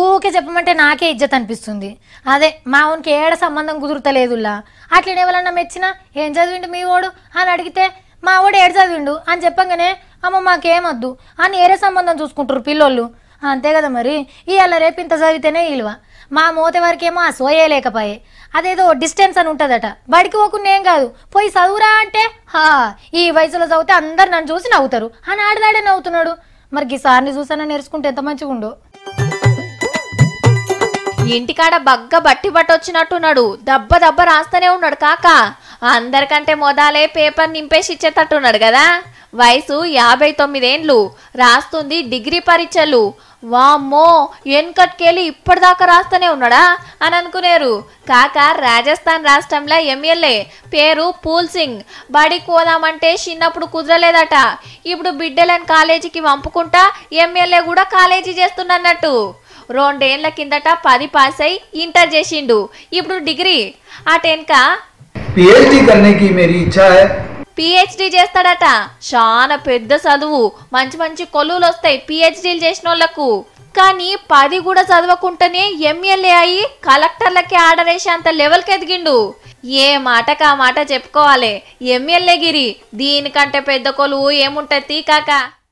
ఊకే చెప్పమంటే నాకే ఇజ్జత్ అనిపిస్తుంది. అదే మా ఓనికి ఏడ సంబంధం కుదురుతలేదులా. అట్లనే ఎవరన్నా మెచ్చినా ఏం చదివిండు మీ ఓడు అని అడిగితే మా ఓడు ఏడు చదివిండు అని చెప్పంగానే అమ్మ మాకేమొద్దు అని ఏరే సంబంధం చూసుకుంటారు పిల్లోళ్ళు. అంతే కదా మరి. ఇవాళ రేపు ఇంత చదివితేనే ఇలువ. మా మోతే వరకేమో ఆ సోయే లేకపోయే. అదేదో డిస్టెన్స్ అని ఉంటుందట. బడికి పోకుండా ఏం కాదు పోయి చదువురా అంటే ఈ వయసులో చదివితే అందరు నన్ను చూసి నవ్వుతారు అని ఆడదాడే నవ్వుతున్నాడు. మరి ఈ సార్ని చూసానని నేర్చుకుంటే ఎంత మంచిగా ఉండో. ఇంటికాడ బగ్గ బట్టి పట్టొచ్చినట్టున్నాడు. దెబ్బ దెబ్బ రాస్తూనే ఉన్నాడు కాక. అందరికంటే మొదలే పేపర్ నింపేసి ఇచ్చేటట్టున్నాడు కదా. వయసు 59 ఏండ్లు. రాస్తుంది డిగ్రీ పరీక్షలు. వామ్మో వెనకట్కెళ్ళి ఇప్పటిదాకా రాస్తూనే ఉన్నాడా అని అనుకునేరు. కాక రాజస్థాన్ రాష్ట్రంలో ఎమ్మెల్యే పేరు పూల్ సింగ్. బడికి పోదామంటే చిన్నప్పుడు కుదరలేదట. ఇప్పుడు బిడ్డలను కాలేజీకి పంపుకుంటా ఎమ్మెల్యే కూడా కాలేజీ చేస్తున్నట్టు. 2 ఏళ్ల కిందట 10 పాస్ అయి ఇంటర్ చేసిండు. ఇప్పుడు డిగ్రీ. అటెనక పిహెచ్డి చేస్తాడట. చాలా పెద్ద చదువు. మంచి మంచి కొలువులు వస్తాయి పిహెచ్డీలు చేసిన వాళ్ళకు. కానీ 10 కూడా చదవకుండానే ఎమ్మెల్యే అయి కలెక్టర్లకి ఆర్డర్ వేసి అంత లెవెల్కి ఎదిగిండు. ఏ మాటకా మాట చెప్పుకోవాలి. ఎమ్మెల్యే గిరి దీనికంటే పెద్ద కొలువు ఏముంటది కాక.